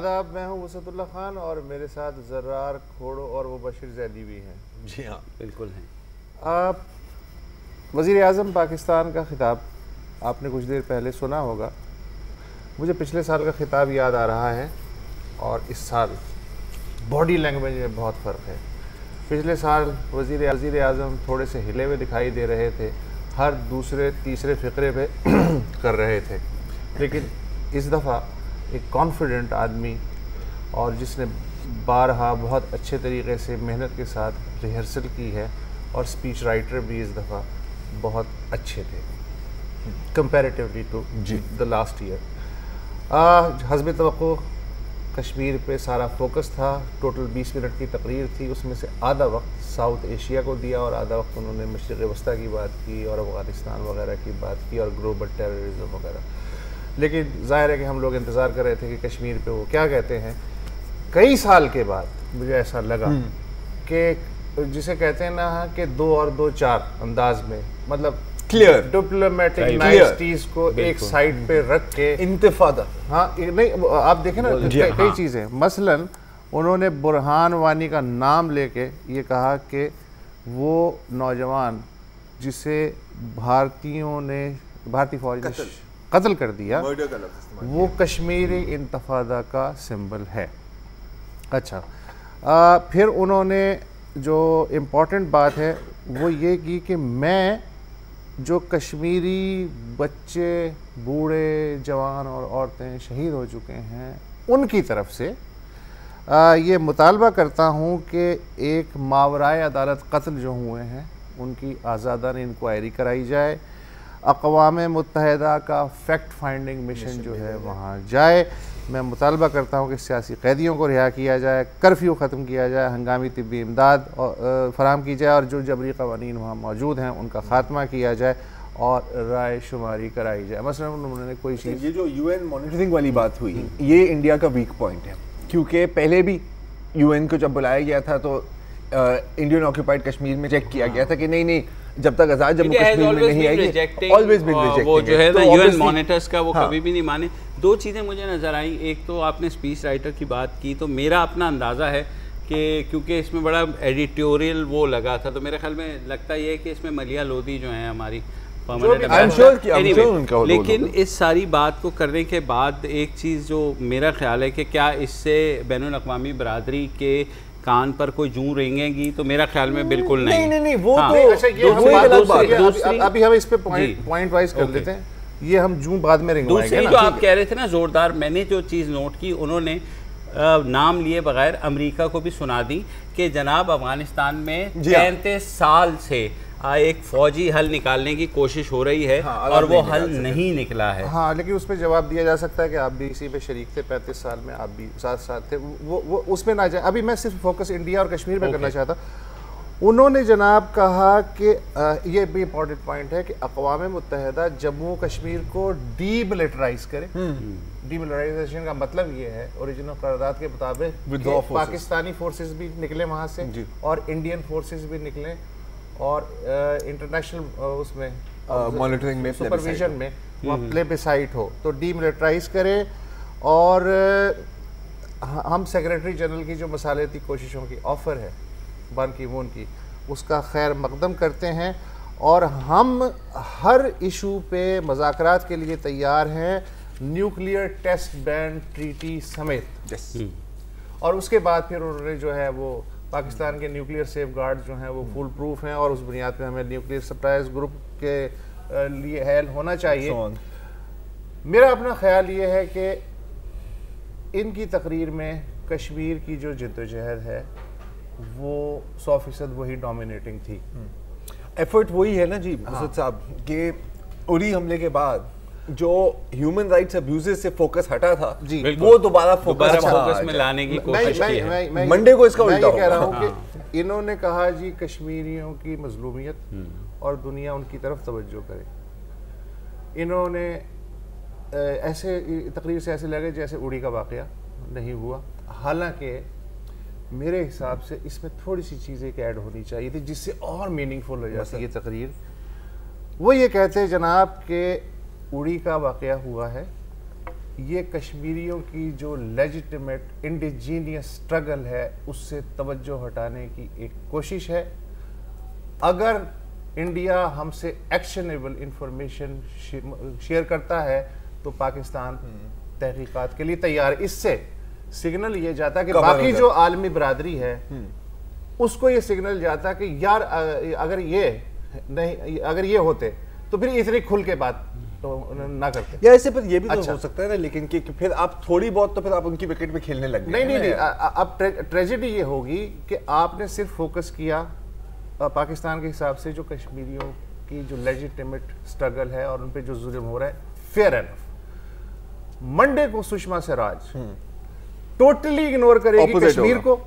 आदाब, मैं हूं वसतुल्लाह खान और मेरे साथ ज़र्रार खोड़ो और वो बशीर जैदी भी हैं। जी हाँ, बिल्कुल हैं। आप वज़ीर आज़म पाकिस्तान का ख़िताब आपने कुछ देर पहले सुना होगा। मुझे पिछले साल का ख़िताब याद आ रहा है और इस साल बॉडी लैंग्वेज में बहुत फ़र्क है। पिछले साल वज़ीर आज़म थोड़े से हिले हुए दिखाई दे रहे थे, हर दूसरे तीसरे फ़िक्रे पे कर रहे थे, लेकिन इस दफ़ा एक कॉन्फिडेंट आदमी और जिसने बारहा बहुत अच्छे तरीके से मेहनत के साथ रिहर्सल की है और स्पीच राइटर भी इस दफ़ा बहुत अच्छे थे comparatively to the last year. हस्ब तवक्को कश्मीर पे सारा फोकस था। टोटल 20 मिनट की तकरीर थी, उसमें से आधा वक्त साउथ एशिया को दिया और आधा वक्त उन्होंने मशरिक़ वस्ती की बात की और अफ़गानिस्तान वगैरह की बात की और ग्लोबल टेररिज्म वगैरह। लेकिन ज़ाहिर है कि हम लोग इंतज़ार कर रहे थे कि कश्मीर पे वो क्या कहते हैं। कई साल के बाद मुझे ऐसा लगा कि जिसे कहते हैं ना कि 2 और 2 4 अंदाज में, मतलब क्लियर डिप्लोमेटिक नाइसटीज को एक साइड पे रख के इंतिफादा। हाँ, नहीं आप देखें ना कई चीज़ें, मसलन उन्होंने बुरहान वानी का नाम लेके ये कहा कि वो नौजवान जिसे भारतीय फौज ने कत्ल कर दिया वो कश्मीरी इंतफादा का सिंबल है। अच्छा, फिर उन्होंने जो इम्पोर्टेंट बात है वो ये की कि मैं जो कश्मीरी बच्चे, बूढ़े, जवान और औरतें शहीद हो चुके हैं उनकी तरफ से ये मुतालबा करता हूँ कि एक मावराए अदालत कत्ल जो हुए हैं उनकी आज़ादाना इंक्वायरी कराई जाए। अक़वाम मुत्तहिदा का फैक्ट फाइंडिंग मिशन जो है वहाँ जाए। मैं मुतालबा करता हूँ कि सियासी कैदियों को रिहा किया जाए, कर्फ्यू ख़त्म किया जाए, हंगामी तिब्बी इमदाद फराहम की जाए और जो जबरी क़वानीन वहाँ मौजूद हैं उनका ख़ात्मा किया जाए और राय शुमारी कराई जाए। मसलन उन्होंने कोई चीज़, ये जो UN मॉनिटरिंग वाली बात हुई, ये इंडिया का वीक पॉइंट है, क्योंकि पहले भी UN को जब बुलाया गया था तो इंडियन ऑक्यूपाइड कश्मीर में चेक किया गया था कि नहीं जब तक आज़ाद जम्मू कश्मीर में नहीं आएगी, ऑलवेज बीन रिजेक्टिंग। वो जो है ना UN मॉनिटर्स का वो कभी भी नहीं माने। 2 चीज़ें मुझे नज़र आई। एक तो आपने स्पीच राइटर की बात की, तो मेरा अपना अंदाज़ा है कि क्योंकि इसमें बड़ा एडिटोरियल वो लगा था, तो मेरे ख्याल में लगता ये है कि इसमें मलिया लोधी जो है हमारी लेकिन इस सारी बात को करने के बाद एक चीज़ जो मेरा ख्याल है कि क्या इससे बैनुल अक़वामी बरादरी के कान पर कोई जूं रेंगेगी, तो मेरा ख्याल में बिल्कुल नहीं। वो हाँ, तो अच्छा ये अभी हम इस पे पॉइंट वाइज कर लेते हैं, ये हम जूं बाद में रेंगवाएंगे। दूसरी जो आप कह रहे थे ना जोरदार, मैंने जो चीज़ नोट की, उन्होंने नाम लिए बगैर अमेरिका को भी सुना दी कि जनाब अफगानिस्तान में 33 साल से एक फौजी हल निकालने की कोशिश हो रही है और वो हल नहीं निकला है। हाँ, लेकिन उस पर जवाब दिया जा सकता है कि आप भी इसी पे शरीक थे, 35 साल में आप भी साथ थे, वो उसमें ना जाए। अभी मैं सिर्फ फोकस इंडिया और कश्मीर पे करना चाहता। उन्होंने जनाब कहा कि ये भी इम्पोर्टेंट पॉइंट है कि अक़वाम मुत्तहिदा जम्मू कश्मीर को डीमिलिटराइज करे। डीमिलिटराइजेशन का मतलब ये है ओरिजिनल करारदाद के मुताबिक पाकिस्तानी फोर्सेस भी निकले वहाँ से और इंडियन फोर्सेस भी निकले और इंटरनेशनल उसमें मॉनिटरिंग में, सुपरविजन में वहाँ प्लेबिसाइट हो तो डीमिलिटराइज करे। और हम सेक्रेटरी जनरल की जो मसालती कोशिशों की ऑफ़र है बान की मून की, उसका खैर मकदम करते हैं और हम हर इशू पे मज़ाकरात के लिए तैयार हैं, न्यूक्लियर टेस्ट बैन ट्रीटी समेत। और उसके बाद फिर उन्होंने जो है वो पाकिस्तान के न्यूक्लियर सेफ गार्ड जो हैं वो फुल प्रूफ हैं और उस बुनियाद पे हमें न्यूक्लियर सरप्राइज ग्रुप के लिए हेल होना चाहिए। मेरा अपना ख्याल ये है कि इनकी तकरीर में कश्मीर की जो जद्दोजहद है वो 100% वही डोमिनेटिंग थी। एफर्ट वही है ना जी मसूद साहब, कि उरी हमले के बाद जो ह्यूमन राइट्स अब्यूजेस से फोकस हटा था जी, वो दोबारा फोकस में लाने की कोशिश की है। मंडे को इसका उल्टा कह रहा हूँ कि इन्होंने कहा जी कश्मीरियों की मजलूमियत और दुनिया उनकी तरफ तवज्जो करे। इन्होंने ऐसे तकरीर से ऐसे लगे जैसे उड़ी का वाक़या नहीं हुआ, हालांकि मेरे हिसाब से इसमें थोड़ी सी चीज़ें ऐड होनी चाहिए थी जिससे और मीनिंगफुल हो जाती ये तकरीर। वो ये कहते हैं जनाब के उड़ी का वाक़या हुआ है ये कश्मीरियों की जो लेजिटिमेट इंडिजीनियस स्ट्रगल है उससे तवज्जो हटाने की एक कोशिश है। अगर इंडिया हमसे एक्शनेबल इंफॉर्मेशन शेयर करता है तो पाकिस्तान तहकीकात के लिए तैयार है। इससे सिग्नल ये जाता है कि बाकी जो आलमी बरादरी है उसको ये सिग्नल जाता है कि यार अगर ये होते तो फिर इतनी खुल के बात तो ना करते। या ऐसे पर ये भी तो हो सकता है ना, लेकिन कि फिर आप थोड़ी बहुत तो फिर आप उनकी विकेट पे खेलने लग गए। नहीं, अब ट्रेजेडी ये होगी कि आपने सिर्फ फोकस किया पाकिस्तान के हिसाब से जो कश्मीरियों की जो लेजिटिमेट स्ट्रगल है और उन पे जो जुल्म हो रहा है, फेयर एनफ। मंडे को सुषमा स्वराज टोटली इग्नोर करेगी कश्मीर को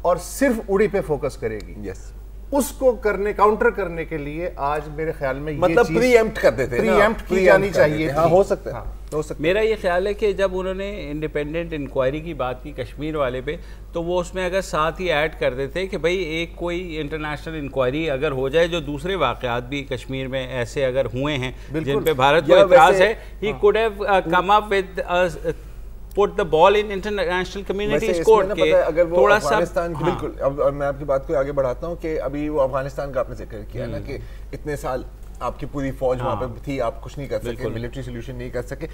और सिर्फ उड़ी पे फोकस करेगी। यस, उसको काउंटर करने के लिए आज मेरे ख्याल में मतलब प्रीएम्प्ट कर देते हैं, प्रीएम्प्ट की जानी चाहिए। हाँ, हो सकता है, हो सकता है। मेरा ये ख्याल है कि जब उन्होंने इंडिपेंडेंट इंक्वायरी की बात की कश्मीर वाले पे, तो वो उसमें अगर साथ ही ऐड कर देते कि भाई एक कोई इंटरनेशनल इंक्वायरी अगर हो जाए जो दूसरे वाक़यात भी कश्मीर में ऐसे अगर हुए हैं जिन पे भारत को इतराज़ है, he could have come up with put the ball in international community's court के अगर वो थोड़ा अफगानिस्तान बिल्कुल। अब मैं आपकी बात को आगे बढ़ाता हूँ कि अभी वो अफगानिस्तान का आपने जिक्र किया ना कि इतने साल आपकी पूरी फौज वहाँ पे थी, आप कुछ नहीं कर सके, मिलिट्री सोल्यूशन नहीं कर सके।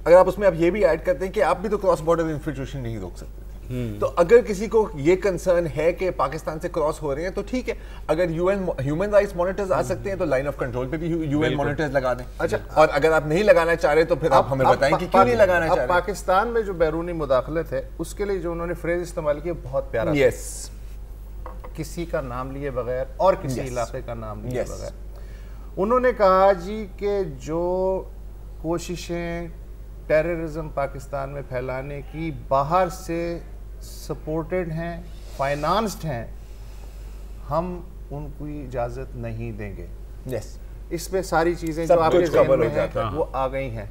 अगर आप उसमें आप ये भी ऐड करते हैं कि आप भी तो क्रॉस बॉर्डर इन्फिल्ट्रेशन नहीं रोक सकते। तो अगर किसी को ये कंसर्न है कि पाकिस्तान से क्रॉस हो रहे हैं तो ठीक है, अगर यूएन ह्यूमन राइट्स मॉनिटर्स आ सकते हैं तो लाइन ऑफ कंट्रोल पे भी यूएन मॉनिटर्स लगा दें। अच्छा, और अगर आप नहीं लगाना चाह रहे तो फिर आप हमें बताएं कि क्यों नहीं लगाना चाह रहे। पाकिस्तान में जो बैरूनी मुदाखलत है उसके लिए जो उन्होंने फ्रेज इस्तेमाल किया बहुत प्यारा। यस, किसी का नाम लिए बगैर और किसी इलाके का नाम लिए बगैर उन्होंने कहा जी कि जो कोशिशें टेररिज्म पाकिस्तान में फैलाने की बाहर से सपोर्टेड हैं, फाइनांस्ड हैं, हम उनको इजाज़त नहीं देंगे। यस, इस पे सारी चीज़ें जो आपके ज़हन में हैं वो आ गई हैं।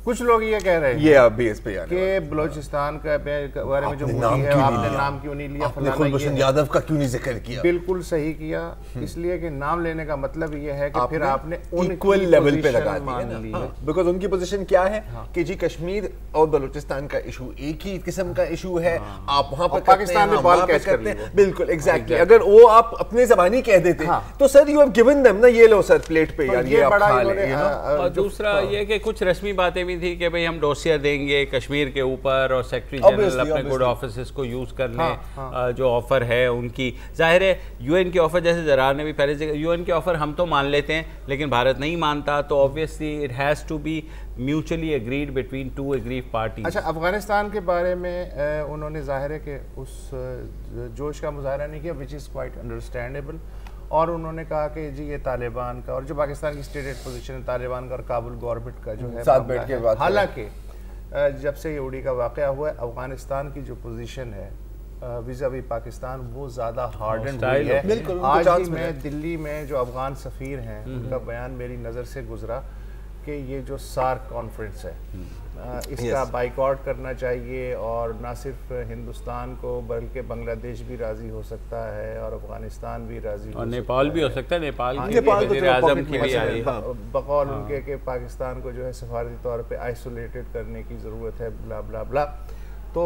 कुछ लोग ये कह रहे हैं ये आप भी इस पे कि बलोचिस्तान का बारे में जो मूवी है आपने नाम क्यों नहीं लिया, आपने कुलभूषण यादव का क्यों नहीं जिक्र किया। बिल्कुल सही किया, इसलिए कि नाम लेने का मतलब ये है कि फिर आपने इक्वल लेवल पे लगा दिया, बिकॉज़ उनकी पोजीशन क्या है कि जी कश्मीर और बलूचिस्तान का इशू एक ही किस्म का इशू है, आप वहां पर पाकिस्तान में बॉल कैच करते हैं। बिल्कुल एग्जैक्टली, अगर वो आप अपने ज़बानी कह देते तो sir you have given them ना, ये लो सर प्लेट पे यार, ये आप खा लें। और दूसरा ये कि कुछ रस्मी बातें भी थी कि भाई हम डोसियर देंगे कश्मीर के ऊपर और सेक्रेटरी जनरल अपने गुड ऑफिस को यूज कर लें। जो ऑफर है उनकी, जाहिर है यूएन के ऑफर, जैसे जरार ने भी पहले यूएन के ऑफर हम तो मान लेते हैं लेकिन भारत नहीं मानता, तो obviously it has to be mutually agreed between two agreed parties. अच्छा, अफगानिस्तान के बारे में उन्होंने जाहिर है कि उस जोश का मुजाहरा नहीं किया, विच इज़ क्वाइट अंडरस्टैंडेबल। और उन्होंने कहा कि जी ये तालिबान का और जो पाकिस्तान की स्टेटेड पोजीशन है तालिबान का और काबुल गवर्नमेंट का जो है साथ बैठ के बात, हालांकि जब से ये उड़ी का वाक़या हुआ है अफगानिस्तान की जो पोजीशन है विज़ावी पाकिस्तान वो ज़्यादा हार्डन हुई है। आज ही मैं दिल्ली में जो अफगान सफ़ीर हैं उनका बयान मेरी नज़र से गुजरा कि ये जो सार्क कॉन्फ्रेंस है इसका बाइकआउट करना चाहिए, और ना सिर्फ हिंदुस्तान को बल्कि बांग्लादेश भी राजी हो सकता है और अफगानिस्तान भी राजी और नेपाल भी हो सकता है। नेपाल वज़ीर-ए-आज़म की भी आ रही है बकौल उनके कि पाकिस्तान को जो है सफारती तौर पे आइसोलेटेड करने की ज़रूरत है, ब्ला ब्ला ब्ला। तो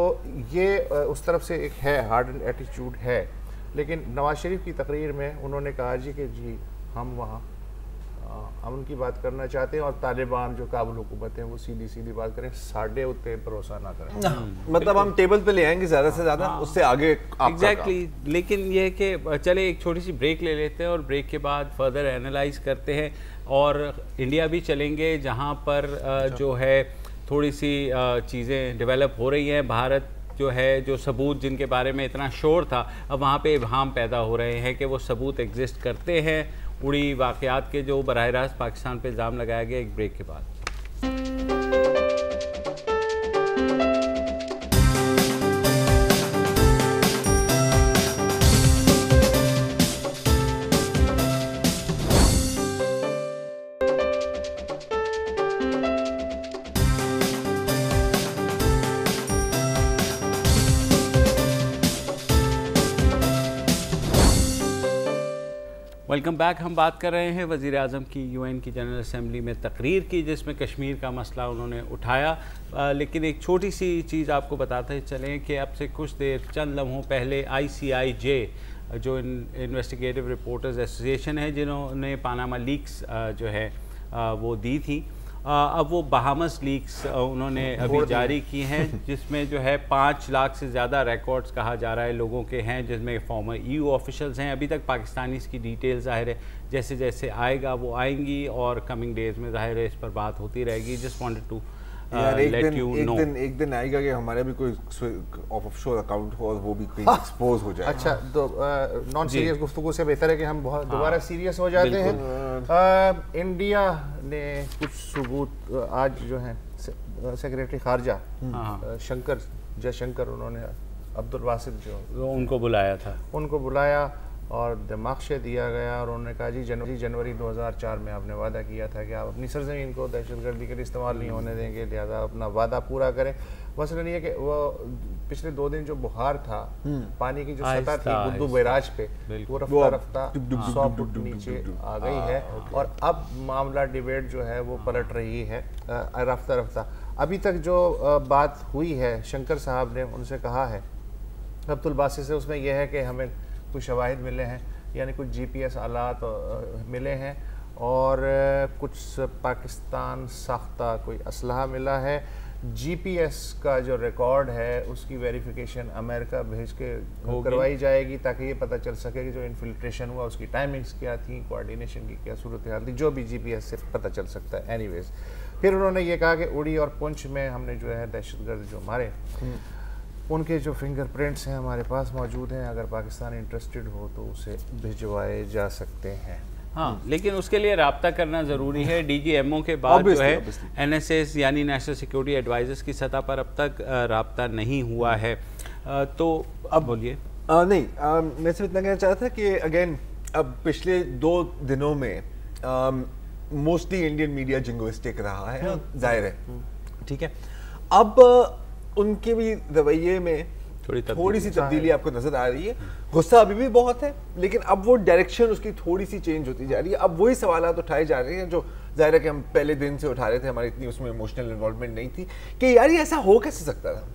ये उस तरफ से एक है हार्ड एटीट्यूड है, लेकिन नवाज शरीफ की तकरीर में उन्होंने कहा जी कि जी हम वहाँ हम उनकी बात करना चाहते हैं और तालिबान जो काबुल हुकूमत है वो सीधी सीधी बात करें, साढ़े उत्ते भरोसा ना करें। मतलब हम टेबल पे ले आएंगे ज़्यादा से ज़्यादा, उससे आगे एग्जैक्टली। लेकिन ये है कि चले एक छोटी सी ब्रेक ले लेते हैं और ब्रेक के बाद फर्दर एनालाइज करते हैं और इंडिया भी चलेंगे जहाँ पर जो है थोड़ी सी चीज़ें डेवलप हो रही हैं। भारत जो है जो सबूत जिनके बारे में इतना शोर था, अब वहाँ पे इबहाम पैदा हो रहे हैं कि वो सबूत एग्जिस्ट करते हैं। उड़ी वाक़यात के जो बराह रास्त पाकिस्तान पे इल्ज़ाम लगाया गया, एक ब्रेक के बाद। Welcome back. हम बात कर रहे हैं वज़ीर आज़म की यूएन की जनरल असेंबली में तकरीर की, जिसमें कश्मीर का मसला उन्होंने उठाया। लेकिन एक छोटी सी चीज़ आपको बताते चलें कि अब से कुछ देर चंद लम्हों पहले ICIJ जो इन्वेस्टिगेटिव रिपोर्टर्स एसोसिएशन है, जिन्होंने पानामा लीक्स जो है वो दी थी, अब वो बहामस लीक्स उन्होंने अभी जारी की हैं, जिसमें जो है 5 लाख से ज़्यादा रिकॉर्ड्स कहा जा रहा है लोगों के हैं, जिसमें फॉर्मर EU ऑफिशियल्स हैं। अभी तक पाकिस्तानी इसकी डिटेल ज़ाहिर है जैसे जैसे आएगा वो आएंगी और कमिंग डेज में ज़ाहिर है इस पर बात होती रहेगी। जस्ट वांटेड टू एक दिन आएगा कि हमारे भी कोई ऑफशोर अकाउंट हो और वो भी कहीं एक्सपोज हो जाए। अच्छा, तो नॉन सीरियस गुफ्तगू से बेहतर है कि हम बहुत दोबारा सीरियस हो जाते हैं। इंडिया ने कुछ सबूत आज जो है सेक्रेटरी खारजा शंकर जयशंकर, उन्होंने अब्दुल वासिद जो उनको बुलाया और दिमाग दिया गया और उन्होंने कहा जी जनवरी 2004 में आपने वादा किया था कि आप अपनी सरजमीन को दहशतगर्दी के लिए इस्तेमाल नहीं होने देंगे, लिहाजा अपना वादा पूरा करें। मसला नहीं है कि वो पिछले 2 दिन जो बुखार था, पानी की जो सतह थी गुद्दू बैराज पे, वो रफ्ता 100 फुट नीचे आ गई है और अब मामला डिबेट जो है वो पलट रही है रफ्ता। अभी तक जो बात हुई है, शंकर साहब ने उनसे कहा है अब्दुल बासित से, उसमें यह है कि हमें कुछ शवाहिद मिले हैं, यानी कुछ GPS आलात मिले हैं और कुछ पाकिस्तान साख्ता कोई असलहा मिला है। GPS का जो रिकॉर्ड है उसकी वेरिफिकेशन अमेरिका भेज के करवाई जाएगी ताकि ये पता चल सके कि जो इन्फिल्ट्रेशन हुआ उसकी टाइमिंग्स क्या थी, कोऑर्डिनेशन की क्या सूरत हाल थी, जो भी GPS से पता चल सकता है। एनीवेज, फिर उन्होंने ये कहा कि उड़ी और पुंछ में हमने जो है दहशतगर्द जो मारे उनके जो फिंगरप्रिंट्स हैं हमारे पास मौजूद हैं, अगर पाकिस्तान इंटरेस्टेड हो तो उसे भिजवाए जा सकते हैं। हाँ, लेकिन उसके लिए राब्ता करना ज़रूरी है। DGMO के बाद जो है NSS यानी नेशनल सिक्योरिटी एडवाइजर्स की सतह पर अब तक राब्ता नहीं हुआ है। तो अब बोलिए। नहीं, मैं सिर्फ इतना कहना चाहता था कि अगेन अब पिछले 2 दिनों में मोस्टली इंडियन मीडिया जिंगोइस्टिक रहा है, जाहिर है, ठीक है। अब उनके भी रवैये में थोड़ी सी तब्दीली आपको नजर आ रही है। गुस्सा अभी भी बहुत है, लेकिन अब वो डायरेक्शन उसकी थोड़ी सी चेंज होती जा रही है। अब वही सवालात उठाए जा रहे हैं जो जाहिर है कि हम पहले दिन से उठा रहे थे, हमारी इतनी उसमें इमोशनल इन्वॉल्वमेंट नहीं थी कि यार ये ऐसा हो कैसे सकता था।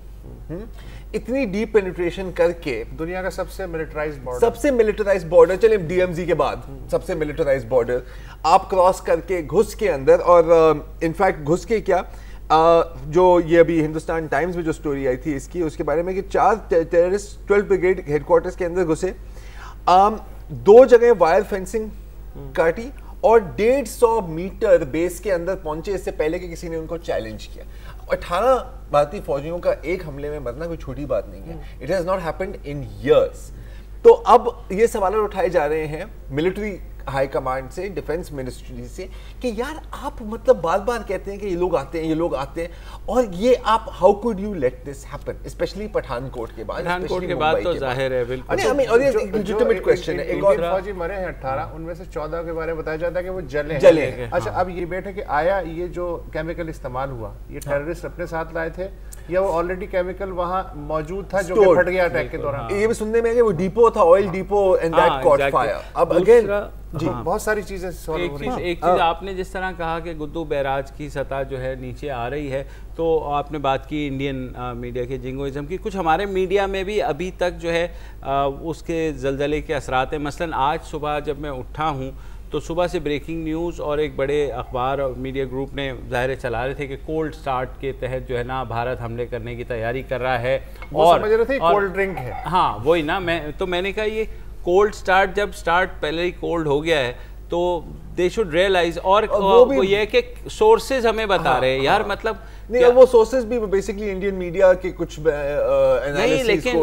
इतनी डीप पेनिट्रेशन करके दुनिया का सबसे मिलिटराइज्ड बॉर्डर, चले DMZ के बाद सबसे मिलिटराइज्ड बॉर्डर आप क्रॉस करके घुस के अंदर, और इनफैक्ट घुस के क्या, जो ये अभी हिंदुस्तान टाइम्स में जो स्टोरी आई थी इसकी, उसके बारे में कि 4 टेररिस्ट 12 ब्रिगेड हेडक्वार्टर्स के अंदर घुसे, 2 जगह वायर फेंसिंग काटी और 150 मीटर बेस के अंदर पहुंचे इससे पहले कि किसी ने उनको चैलेंज किया। 18 भारतीय फौजियों का एक हमले में मरना कोई छोटी बात नहीं है। It has not happened in years. तो अब ये सवाल उठाए जा रहे हैं मिलिट्री हाई कमांड से, डिफेंस मिनिस्ट्री से, कि यार आप मतलब बार बार कहते हैं कि ये लोग आते हैं और ये आप how could you let this happen, specially Pathankot के बाद तो जाहिर है बिल्कुल। और ये एक लेजिटिमेट क्वेश्चन है। एक और फौजी मरे हैं 18, उनमें से 14 के बारे में बताया जाता है कि वो जले हैं। अच्छा, अब ये बेटे कि आया ये जो केमिकल इस्तेमाल हुआ, ये टेररिस्ट अपने साथ लाए थे या वो ऑलरेडी केमिकल वहां मौजूद था जो कि फट गया अटैक के दौरान? ये भी सुनने में है कि वो डिपो था, oil depot, and that cot fire. अब अगेन जी बहुत सारी चीजें एक चीज आपने जिस तरह कहा कि गुद्दू बैराज की सतह जो है नीचे आ रही है, तो आपने बात की इंडियन मीडिया के जिंगोइज्म की। कुछ हमारे मीडिया में भी अभी तक जो है उसके जलजले के असरात हैं। मसलन आज सुबह जब मैं उठा हूँ तो सुबह से ब्रेकिंग न्यूज़ और एक बड़े अखबार और मीडिया ग्रुप ने ज़ाहिर चला रहे थे कि कोल्ड स्टार्ट के तहत जो है ना भारत हमले करने की तैयारी कर रहा है, और समझ रहे थे कोल्ड ड्रिंक है। हाँ वही ना, मैंने कहा ये कोल्ड स्टार्ट, जब स्टार्ट पहले ही कोल्ड हो गया है तो दे शुड रियलाइज। और वो ये कि सोर्सेज हमें बता रहे हैं यार, मतलब नहीं, वो सोर्सेज भी बेसिकली इंडियन मीडिया के कुछ नहीं, लेकिन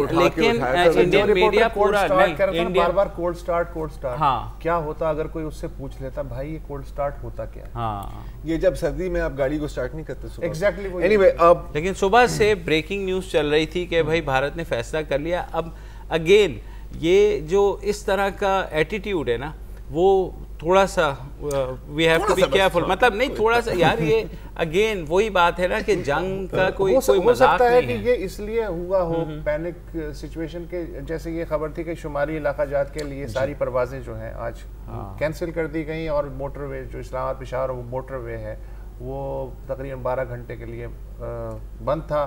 इंडियन मीडिया पूरा नहीं, बार कोल्ड स्टार्ट। हाँ, क्या होता अगर कोई उससे पूछ लेता भाई ये कोल्ड स्टार्ट होता क्या? हाँ, ये जब सर्दी में आप गाड़ी को स्टार्ट नहीं करते। एग्जैक्टली। एनीवे, अब लेकिन सुबह से ब्रेकिंग न्यूज चल रही थी कि भाई भारत ने फैसला कर लिया। अब अगेन ये जो इस तरह का एटीट्यूड है ना, वो थोड़ा सा we have to be careful, मतलब नहीं थोड़ा सा यार, ये अगेन वही बात है ना कि जंग का कोई हो सकता है कि ये इसलिए हुआ हो पैनिक सिचुएशन के, जैसे ये खबर थी कि शुमारी इलाका जात के लिए सारी परवाजें जो हैं आज कैंसिल कर दी गई, और मोटरवे जो इस्लामाबाद पेशावर वो मोटरवे है वो तकरीबन 12 घंटे के लिए बंद था।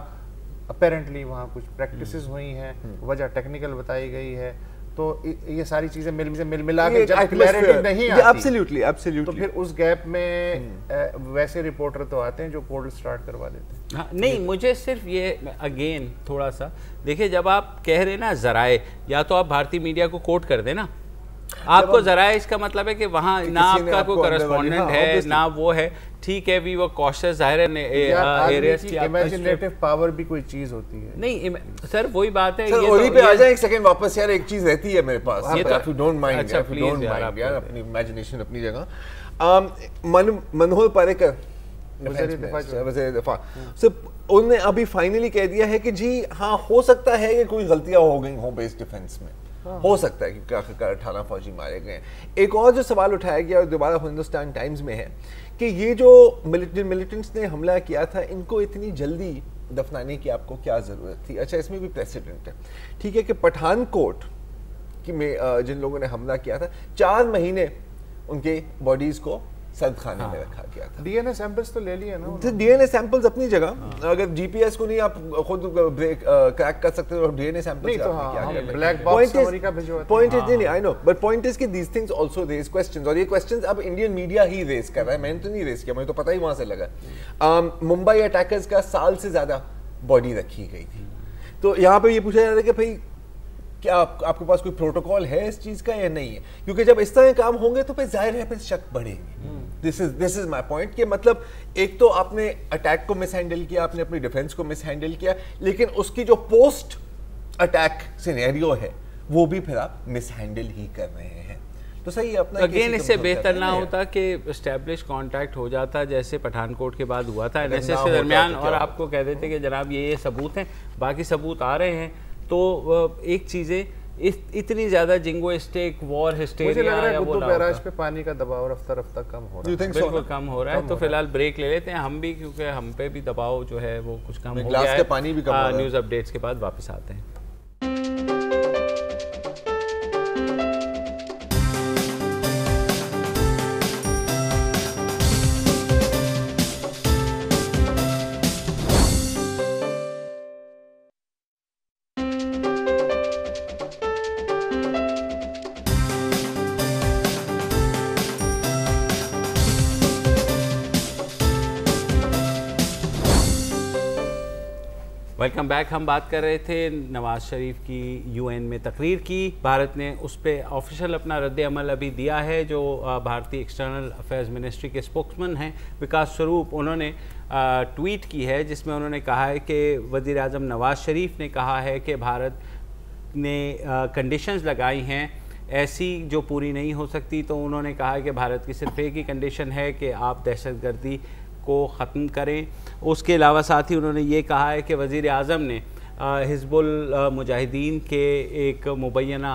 अपेरेंटली वहाँ कुछ प्रैक्टिसेस हुई हैं, वजह टेक्निकल बताई गई है। तो ये सारी चीजें मिला के जब क्लैरिटी नहीं आती, एब्सोल्युटली तो फिर उस गैप में वैसे रिपोर्टर तो आते हैं जो पोर्टल स्टार्ट करवा देते हैं। हाँ, नहीं मुझे सिर्फ ये अगेन थोड़ा सा देखिए, जब आप कह रहे ना जराए, या तो आप भारतीय मीडिया को कोट कर देना, आपको जराए इसका मतलब है कि वहाँ ना आपका कोई करस्पॉन्डेंट है ना वो है, ठीक है, वी वो कॉशियस जाहिर है एरियाज की इमेजिनेटिव पावर भी कोई चीज होती है। नहीं सर वही बात है, ये ओरी पे आ जाए एक सेकंड वापस यार, एक चीज रहती है मेरे पास, ये तो इफ यू डोंट माइंड, अच्छा if you don't please mind यार, अपनी इमेजिनेशन अपनी जगह। मनोहर पर्रिकर वज़ीर दिफा उन्होंने अभी फाइनली कह दिया है कि जी हाँ हो सकता है कि कोई गलतियां हो गई हो बेस डिफेंस में, हो सकता है क्योंकि आखिरकार 18 फौजी मारे गए। एक और जो सवाल उठाया गया और दोबारा हिंदुस्तान टाइम्स में है कि ये जो मिलिटेंट्स ने हमला किया था, इनको इतनी जल्दी दफनाने की आपको क्या ज़रूरत थी? अच्छा, इसमें भी प्रेसिडेंट है, ठीक है, कि पठानकोट में जिन लोगों ने हमला किया था 4 महीने उनके बॉडीज़ को सर्द खाने में रखा गया था। डीएनए सैंपल्स तो ले लिए ना, डीएनए सैंपल्स अपनी जगह, अगर जीपीएस को नहीं आप खुद क्रैक कर सकते हो, डीएनए सैंपल्स तो ब्लैक बॉक्स अमेरिका भिजवाते हैं। पॉइंट इज नहीं, I know, but point is कि these things also raise questions, और ये क्वेश्चंस अब इंडियन मीडिया ही रेज कर रहा है, मैंने तो नहीं रेज किया, मुझे तो पता ही वहां से लगा। मुंबई अटैकर्स का साल से ज्यादा बॉडी रखी गई थी, तो यहाँ पे ये पूछा जा रहा है कि भाई क्या आपके पास कोई प्रोटोकॉल है इस चीज का या नहीं है? क्योंकि जब इस तरह काम होंगे तो फिर जाहिर है फिर शक बढ़ेंगे। दिस इज माय पॉइंट कि मतलब एक तो आपने अटैक को मिसहैंडल किया, आपने अपनी डिफेंस को मिसहैंडल किया, लेकिन उसकी जो पोस्ट अटैक सिनेरियो है वो भी फिर आप मिसहैंडल ही कर रहे हैं। तो सही अपना अगेन इससे बेहतर ना होता कि एस्टेब्लिश कांटेक्ट हो जाता जैसे पठानकोट के बाद हुआ था एनएसएस के दरमियान, और आपको कह देते कि जनाब ये सबूत हैं, बाकी सबूत आ रहे हैं, तो एक चीज़ें इतनी ज़्यादा जिंगोइस्टिक वॉर हिस्टेरिया या वो बैराज पे पानी का दबाव रफ्ता रफ्ता कम हो रहा है, बिल्कुल कम हो रहा है। तो फिलहाल ब्रेक ले लेते हैं हम भी, क्योंकि हम पे भी दबाव जो है वो कुछ कम हो गया है। न्यूज़ अपडेट्स के बाद वापस आते हैं। Welcome back. हम बात कर रहे थे नवाज शरीफ की यूएन में तकरीर की, भारत ने उस पर ऑफिशियल अपना रद्द अमल अभी दिया है। जो भारतीय एक्सटर्नल अफेयर्स मिनिस्ट्री के स्पोक्समैन हैं विकास स्वरूप, उन्होंने ट्वीट की है जिसमें उन्होंने कहा है कि वज़ीर आज़म नवाज शरीफ ने कहा है कि भारत ने कंडीशंस लगाई हैं ऐसी जो पूरी नहीं हो सकती। तो उन्होंने कहा कि भारत की सिर्फ एक ही कंडीशन है कि आप दहशतगर्दी को ख़त्म करें। उसके अलावा साथ ही उन्होंने ये कहा है कि वज़ीर आज़म ने हिज़्बुल मुजाहिदीन के एक मुबैना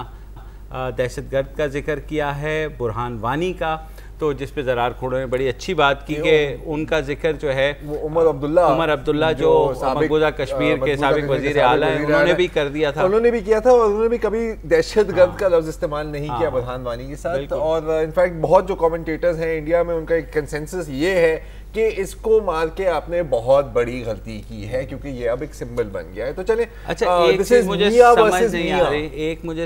दहशतगर्द का जिक्र किया है, बुरहान वानी का, तो जिस पे ज़रार खोड़ो ने बड़ी अच्छी बात की कि उनका जिक्र जो है उमर अब्दुल्ला जो मकबूजा कश्मीर के साबिक वज़ीर आला हैं, उन्होंने भी कर दिया था, उन्होंने भी किया था, और उन्होंने भी कभी दहशतगर्द का लफ्ज़ इस्तेमाल नहीं किया बुरहान वानी के साथ। और इनफैक्ट बहुत जो कमेंटेटर्स हैं इंडिया में, उनका एक कंसेंसस ये है कि इसको मार के आपने बहुत बड़ी गलती की है, क्योंकि ये अब एक सिंबल बन गया है। तो चले अच्छा, एक चीज़ मुझे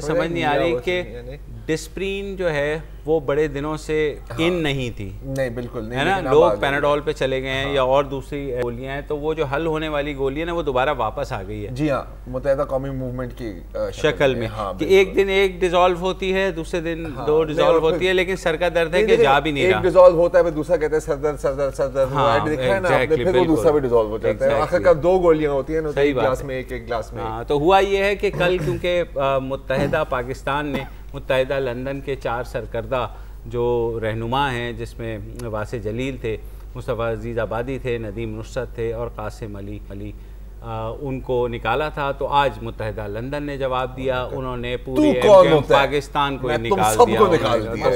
समझ नहीं आ रही कि डिस्प्रीन जो है वो बड़े दिनों से इन नहीं थी, नहीं बिल्कुल नहीं है ना, लोग पैनाडोल पे चले गए हैं या और दूसरी गोलियां हैं, तो वो जो हल होने वाली गोली है ना वो दोबारा वापस आ गई है। जी हाँ, मुत्तहिदा कौमी मूवमेंट की शक्ल में, कि एक दिन एक डिसॉल्व होती है, दूसरे दिन दो डिसॉल्व होती है, लेकिन सर का दर्द है कि जा भी नहीं रहा। एक डिसॉल्व होता है, दूसरा कहता है सरदर्द सरदर्द सरदर्द, देखा है ना आपने, फिर वो दूसरा भी डिसॉल्व हो जाता है। आखिरकार 2 गोलियां होती हैं, एक ग्लास में एक गिलास में। तो हुआ ये है कि कल क्योंकि मुत्तहिदा पाकिस्तान ने मुत्तहिदा लंदन के 4 सरकर्दा जो रहनुमा हैं, जिसमें वासे जलील थे, मुस्तफ़ा अजीज़ आबादी थे, नदीम नुसरत थे और कासिम अली उनको निकाला था, तो आज मुत्तहिदा लंदन ने जवाब दिया, उन्होंने पूरे पाकिस्तान को निकाल दिया।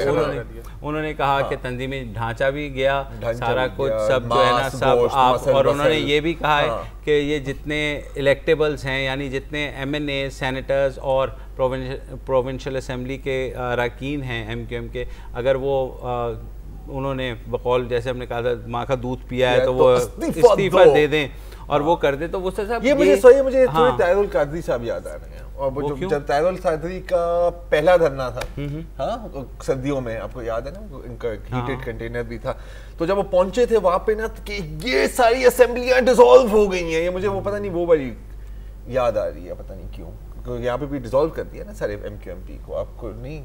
उन्होंने कहा कि तंजीमी ढांचा भी गया, सारा कुछ सब जो है ना सब आप, और उन्होंने ये भी कहा है कि ये जितने इलेक्टेबल्स हैं, यानी जितने MNA सेनेटर्स और प्रोविंशियल असेंबली के अरकान हैं MQM के, अगर वो उन्होंने बकौल जैसे हमने कहा था माँ का दूध पिया है तो वो इस्तीफा दे दें और वो कर दे, तो वो सब ये मुझे थोड़े तारुल कादरी साहब याद आ रहे हैं। और वो जब तारुल कादरी का पहला धरना था, हाँ सर्दियों में, आपको याद है ना, इनका हीटेड कंटेनर भी था, तो जब वो पहुंचे थे वहां पे ना कि ये सारी असेंबलियां डिसॉल्व हो गई हैं, ये मुझे वो पता नहीं वो बड़ी याद आ रही है, पता नहीं क्यों, क्योंकि यहाँ पे भी डिसॉल्व कर दिया ना सारे MQMP को। आपको नहीं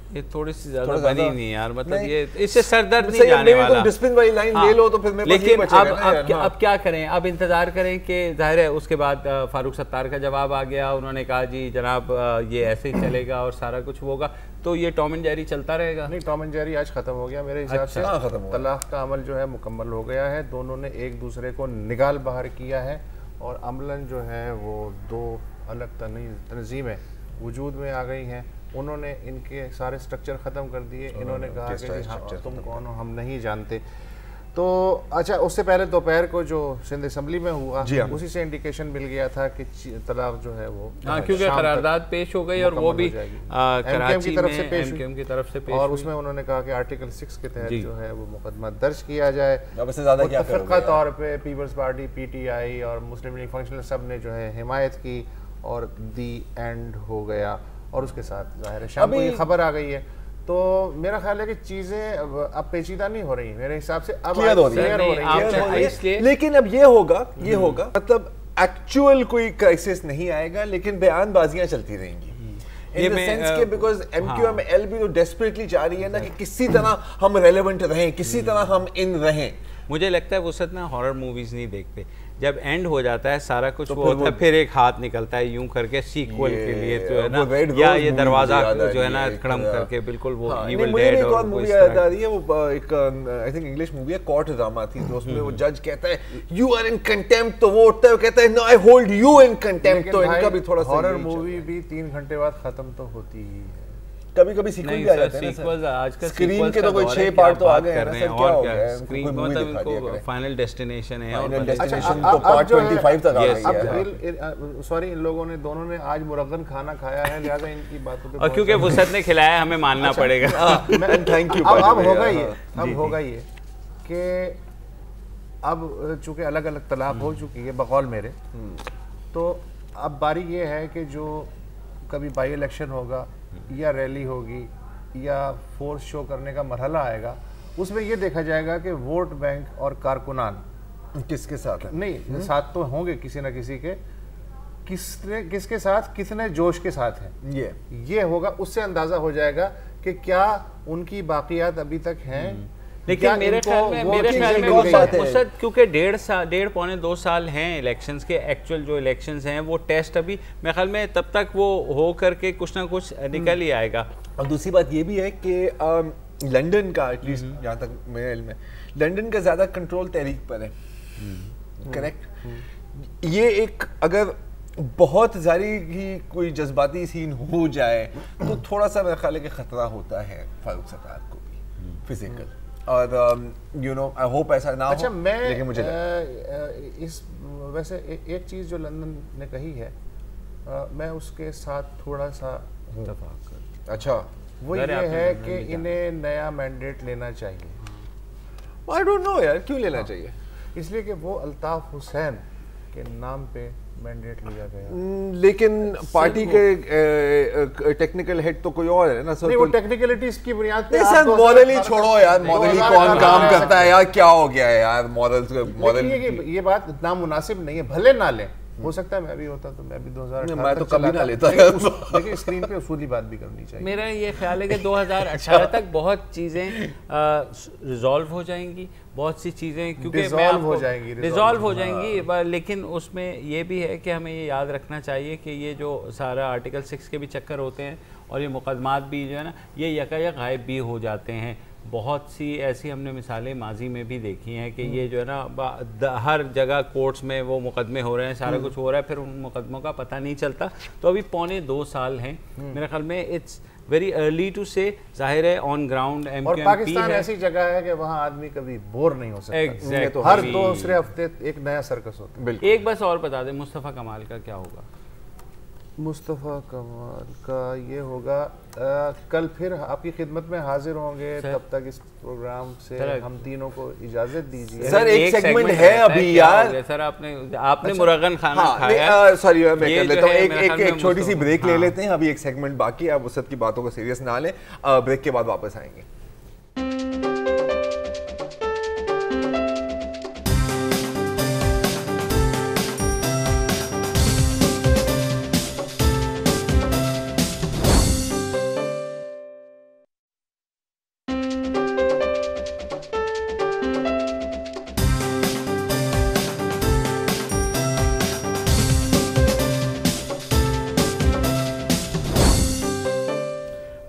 ये थोड़ी सी ज्यादा बनी नहीं यार, मतलब ये इससे सरदर्द नहीं जाने वाला। डिस्पिन वाली लाइन ले लो तो फिर मेरे पास ये बचेगा। अब क्या करें, अब इंतजार करें कि जाहिर है उसके बाद फारूक सत्तार का जवाब आ गया, उन्होंने कहा जी जनाब ये ऐसे ही चलेगा और सारा कुछ होगा, तो ये टॉम एंड जेरी चलता रहेगा। नहीं, टॉम एंड जेरी आज खत्म हो गया मेरे हिसाब से। तलाक का अमल जो है मुकम्मल हो गया है, दोनों ने एक दूसरे को निकाल बाहर किया है और अमलन जो है वो दो अलग तंजीमें वजूद में आ गई हैं। उन्होंने इनके सारे स्ट्रक्चर ख़त्म कर दिए, इन्होंने कहा कि तुम कौन हो हम नहीं जानते। तो अच्छा, उससे पहले दोपहर को जो सिंध असम्बली में हुआ उसी से इंडिकेशन मिल गया था कि तलाक जो है वो क्योंकि करारदाद पेश हो गई और वो भी कराची की तरफ से पेश और उसमें उन्होंने कहा कि आर्टिकल 6 के तहत जो है वो मुकदमा दर्ज किया जाए। मुतफ़क़ा तौर पे पीपल्स पार्टी PTI और मुस्लिम लीग फंक्शनल सब ने जो है हिमायत की और दी एंड हो गया। और उसके साथ जाहिर है शाम को ये खबर आ गई है, तो मेरा ख्याल है कि चीजें अब पेचीदा नहीं हो रही मेरे हिसाब से, अब क्लियर हो रही है। लेकिन अब ये होगा मतलब एक्चुअल कोई क्राइसिस नहीं आएगा, लेकिन बयानबाजियां चलती रहेंगी इन द सेंस के बिकॉज MQM-L भी तो डेस्परेटली चाह रही है ना कि किसी तरह हम रेलेवेंट रहें, किसी तरह हम इन रहें। मुझे लगता है वो सच ना हॉरर मूवीज नहीं देखते, जब एंड हो जाता है सारा कुछ तो वो होता है, फिर एक हाथ निकलता है यूं करके सीक्वल के लिए, तो है ना, या ये दरवाजा जो है ना खड़म करके बिल्कुल वो इविल डेड और मूवी याद आ रही है, वो एक आई थिंक इंग्लिश मूवी है, कोर्ट ड्रामा थी, तो उसमें वो जज कहता है यू आर इन कंटेम्प्ट, तो वो उठता है कहता है no I hold you in contempt. तो इनका भी थोड़ा सा हॉरर मूवी भी 3 घंटे बाद खत्म तो होती ही है, कभी-कभी सीक्वल भी आ जाते हैं सीक्वल्स। आजकल स्क्रीन के तो कोई 6 पार्ट तो आ गए हैं ना सर, क्या हो गया स्क्रीन का मतलब इनको फाइनल डेस्टिनेशन है और डेस्टिनेशन तो पार्ट 25 तक आ गई है। सॉरी, इन लोगों ने दोनों ने आज मुरगन खाना खाया है, लिहाजा इनकी बातों पे और क्योंकि वसत ने खिलाया हमें मानना पड़ेगा। Thank you. अब होगा ये कि अब चूंकि अलग अलग तलाक हो चुकी है बकौल मेरे, तो अब बारी ये है कि जो कभी बाई इलेक्शन होगा या रैली होगी या फोर्स शो करने का मरहला आएगा, उसमें ये देखा जाएगा कि वोट बैंक और कारकुनान किसके साथ है। नहीं, साथ तो होंगे किसी न किसी के, किसके साथ, कितने जोश के साथ है, ये होगा। उससे अंदाजा हो जाएगा कि क्या उनकी बाकियात अभी तक हैं। लेकिन मेरे ख्याल में क्योंकि 1.5 पौने 2 साल हैं इलेक्शंस के, एक्चुअल जो इलेक्शंस हैं वो टेस्ट अभी मेरे ख्याल में तब तक वो हो करके कुछ ना कुछ निकल ही आएगा। और दूसरी बात ये भी है कि लंदन का एटलीस्ट जहाँ तक मेरे इल्म में लंदन का ज़्यादा कंट्रोल तहरीक पर है, करेक्ट। ये एक अगर बहुत ज़्यादा ही कोई जज्बाती सीन हो जाए तो थोड़ा सा मेरे ख्याल है कि ख़तरा होता है फारूक सत्तार को भी फिजिकल, और यू नो आई होप ऐसा ना हो। मैं लेकिन मुझे इस वैसे एक चीज़ जो लंदन ने कही है मैं उसके साथ थोड़ा सा इत्तेफाक करता। अच्छा, वो ये है कि इन्हें नया मैंडेट लेना चाहिए। आई डोंट नो यार, क्यों लेना चाहिए? इसलिए कि वो अल्ताफ हुसैन के नाम पे मैंडेट लिया गया, लेकिन पार्टी के टेक्निकल हेड तो कोई और है ना सर। नहीं, वो टेक्निकलिटीज की बुनियाद पे सर मॉडल ही छोड़ो यार, मॉडल ही कौन काम करता है यार, क्या हो गया है यार मॉडल। ये बात नामुनासिब नहीं है, भले ना ले, हो सकता है मैं भी होता तो मैं भी 2018 मैं तो कभी ना लेता, लेकिन स्क्रीन पे उसूली बात भी करनी चाहिए। मेरा ये ख्याल है कि 2018 तक बहुत चीज़ें रिजॉल्व हो जाएंगी, बहुत सी चीज़ें क्योंकि रिजॉल्व हो जाएंगी, लेकिन उसमें ये भी है कि हमें ये याद रखना चाहिए कि ये जो सारा आर्टिकल 6 के भी चक्कर होते हैं और ये मुकदमात भी जो है ना ये यकायक गायब भी हो जाते हैं। बहुत सी ऐसी हमने मिसालें माजी में भी देखी हैं कि ये जो है ना हर जगह कोर्ट्स में वो मुकदमे हो रहे हैं, सारा कुछ हो रहा है, फिर उन मुकदमों का पता नहीं चलता। तो अभी 2.25 साल हैं मेरे ख्याल में। इट्स वेरी अर्ली टू से, जाहिर है ऑन ग्राउंड और पाकिस्तान ऐसी जगह है कि वहाँ आदमी कभी बोर नहीं हो सकता। Exactly. तो हर दूसरे हफ्ते एक नया सर्कस होता है। एक बस और बता दें, मुस्तफ़ा कमाल का क्या होगा? मुस्तफ़ा कमाल का ये होगा कल फिर आपकी खिदमत में हाजिर होंगे। तब तक इस प्रोग्राम से हम तीनों को इजाजत दीजिए। सर एक सेगमेंट है अभी यार। सर आपने मुरगन खाना खाया? सॉरी मैं कर लेता हूँ, एक छोटी सी ब्रेक ले लेते हैं। अभी एक सेगमेंट बाकी है, आप उस की बातों को सीरियस ना लें। ब्रेक के बाद वापस आएंगे।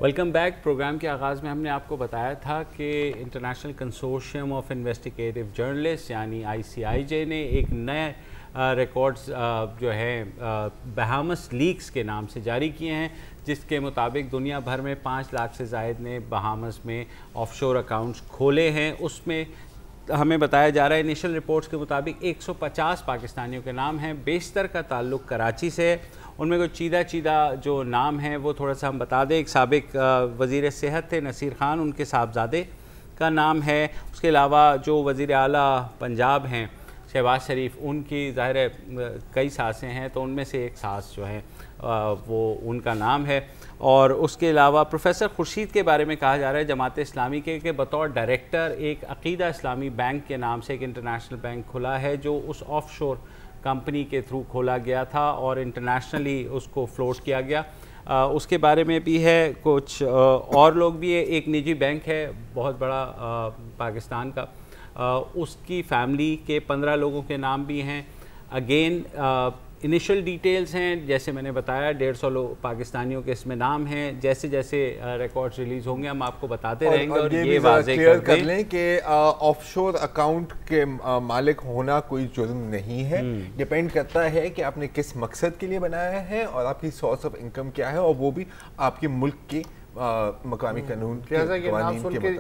Welcome back. प्रोग्राम के आगाज़ में हमने आपको बताया था कि international consortium of investigative journalist यानी ICIJ ने एक नए रिकॉर्ड्स जो हैं बहामस लीक्स के नाम से जारी किए हैं, जिसके मुताबिक दुनिया भर में 5 लाख से ज़ायद ने बहामस में ऑफशोर अकाउंट्स खोले हैं। उसमें हमें बताया जा रहा है इनिशियल रिपोर्ट्स के मुताबिक 150 पाकिस्तानियों के नाम हैं। बेशतर का ताल्लुक़ कराची से है। उनमें कोई चीदा जो नाम हैं वो थोड़ा सा हम बता दें। एक साबिक वज़ीर सेहत थे नसीर खान, उनके साहबजादे का नाम है। उसके अलावा जो वज़ीर आला पंजाब हैं शहबाज शरीफ, उनकी ज़ाहिर है कई सासें हैं, तो उनमें से एक सास जो है वो उनका नाम है। और उसके अलावा प्रोफेसर खुर्शीद के बारे में कहा जा रहा है जमात इस्लामी के बतौर डायरेक्टर एक अकीदा इस्लामी बैंक के नाम से एक इंटरनेशनल बैंक खुला है, जो उस ऑफशोर कंपनी के थ्रू खोला गया था और इंटरनेशनली उसको फ्लोट किया गया। उसके बारे में भी है कुछ और लोग भी है। एक निजी बैंक है बहुत बड़ा पाकिस्तान का, उसकी फैमिली के 15 लोगों के नाम भी हैं। अगेन इनिशियल डिटेल्स हैं, जैसे मैंने बताया 150 पाकिस्तानियों के इसमें नाम हैं। जैसे जैसे रिकॉर्ड्स रिलीज होंगे हम आपको बताते रहेंगे। और ये वाज़ेह कर लें कि ऑफशोर अकाउंट के मालिक होना कोई जुर्म नहीं है। डिपेंड करता है कि आपने किस मकसद के लिए बनाया है और आपकी सोर्स ऑफ इनकम क्या है, और वो भी आपके मुल्क के मकामी कानून के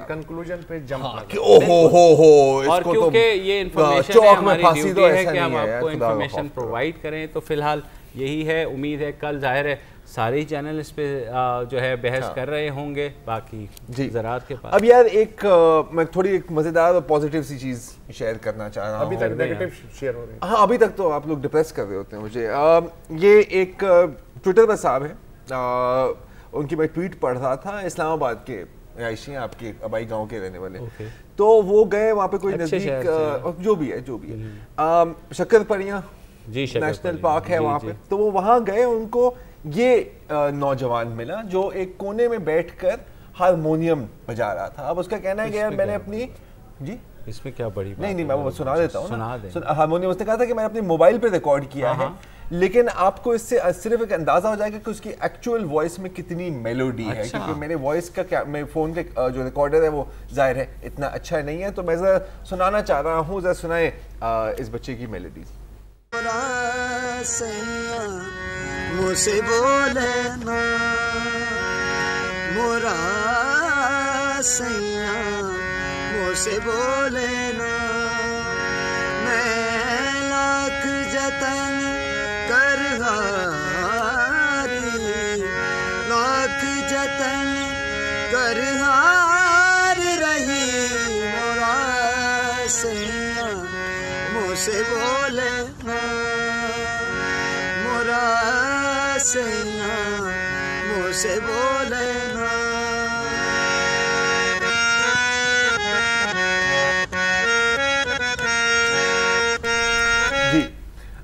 कंक्लूजन पे जंप और क्योंकि ये इन्फॉर्मेशन है हमारी ड्यूटी है कि हम आपको इन्फॉर्मेशन प्रोवाइड करें। तो फिलहाल यही है, उम्मीद है कल जाहिर है सारे चैनल इस पे जो है बहस कर रहे होंगे। बाकी ज़रात के पास अब यार एक मैं थोड़ी एक मज़ेदार और पॉजिटिव सी चीज़ शेयर करना चाह रहा हूँ। अभी तक नेगेटिव शेयर हो रही है। हाँ, अभी तक तो आप लोग डिप्रेस कर रहे होते हैं मुझे। ये एक ट्विटर पर साहब है, उनकी मैं ट्वीट पढ़ रहा था। इस्लामाबाद के रहायशी हैं, आपके अबाई गांव के रहने वाले। तो वो गए वहाँ पे कोई नज़दीक जो भी है शक्करपरियाँ नेशनल पार्क है वहाँ पे। तो वो वहाँ गए, उनको ये नौजवान मिला जो एक कोने में बैठकर हारमोनियम बजा रहा था। अब उसका कहना है कि यार मैंने अपनी जी इसमें क्या बड़ी बात नहीं मैं वो सुना देता हूँ ना। हारमोनियम उसने कहा था कि मैंने अपनी मोबाइल पे रिकॉर्ड किया है, लेकिन आपको इससे सिर्फ एक अंदाजा हो जाएगा कि उसकी एक्चुअल वॉइस में कितनी मेलोडी है। क्योंकि मेरे वॉइस का क्या, मेरे फ़ोन के जो रिकॉर्डर है वो जाहिर है इतना अच्छा नहीं है। तो मैं ज़रा सुनाना चाह रहा हूँ, ज़रा सुनाए इस बच्चे की मेलोडी। मुझसे बोले ना मोरा सैया, मुझसे बोले ना, मैं लाख जतन कर हारी, लाख जतन कर हार रही मोरा सैया, मुझसे बोले ना मोरा सैया, मुझसे बोले ना। जी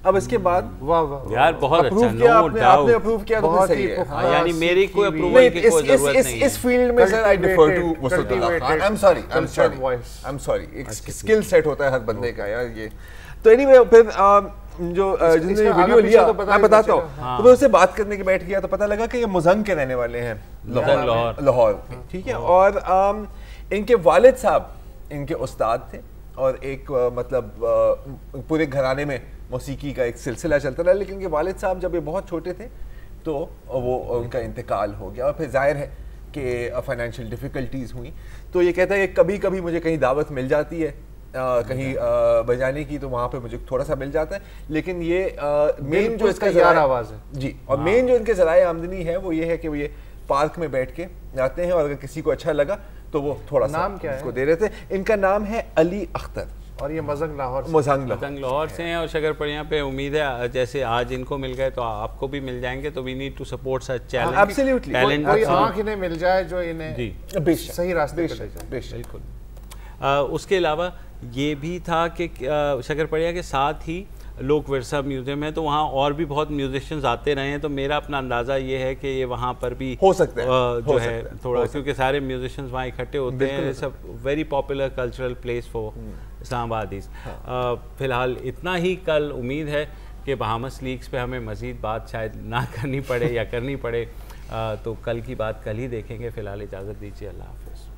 अब इसके बाद वाह वाह यार बहुत अच्छा, नो डाउट आपने अप्रूव किया तो बहुत सही है। यानी मेरी कोई अप्रूवल की कोई जरूरत नहीं है इस फील्ड में। Sir I differ to Mustafa Khan. I am sorry एक स्किल सेट होता है हर बंदे का यार ये। तो एनीवे फिर जो जिसने वीडियो लिया तो मैं बताता हूँ। तो मैं उससे बात करने के बैठ गया तो पता लगा कि ये मुजंग के रहने वाले हैं, लाहौर। ठीक है। और इनके वालिद साहब इनके उस्ताद थे और एक मतलब पूरे घराने में मौसीकी का एक सिलसिला चलता रहा, लेकिन इनके वालिद साहब जब ये बहुत छोटे थे तो वो उनका इंतकाल हो गया और फिर जाहिर है कि फाइनेंशियल डिफ़िकल्टीज़ हुई। तो ये कहता है कि कभी कभी मुझे कहीं दावत मिल जाती है कहीं बजाने की, तो वहाँ पे मुझे थोड़ा सा मिल जाता है, लेकिन ये मेन जो इसका यार आवाज़ है जी, और मेन जो इनके ज़राए आमदनी है वो ये है कि वो ये पार्क में बैठ के जाते हैं और अगर किसी को अच्छा लगा तो वो थोड़ा सा नाम क्या है? उसको दे रहे थे। इनका नाम है अली अख्तर और ये मजंग लाहौर मजंग लाहौर से हैं और शकरपड़िया पे उम्मीद है जैसे आज इनको मिल गए तो आपको भी मिल जाएंगे, तो we need to support such challenge. Absolutely, कोई आंख इन्हें मिल जाए जो इन्हें बेशक सही रास्ते पे ले जाए। बिल्कुल। उसके अलावा ये भी था कि शकरपड़िया के साथ ही लोक विरसा म्यूजियम है, तो वहाँ और भी बहुत म्यूजिशियंस आते रहे हैं, तो मेरा अपना अंदाज़ा ये है कि ये वहाँ पर भी हो सकता है जो है थोड़ा, क्योंकि सारे म्यूजिशियंस वहाँ इकट्ठे होते हैं। It's a very popular cultural place for Islamabadis. फ़िलहाल इतना ही। कल उम्मीद है कि बहामस लीग्स पे हमें मज़ीद बात शायद ना करनी पड़े या करनी पड़े, तो कल की बात कल ही देखेंगे। फ़िलहाल इजाज़त दीजिए, अल्लाह हाफ़िज़।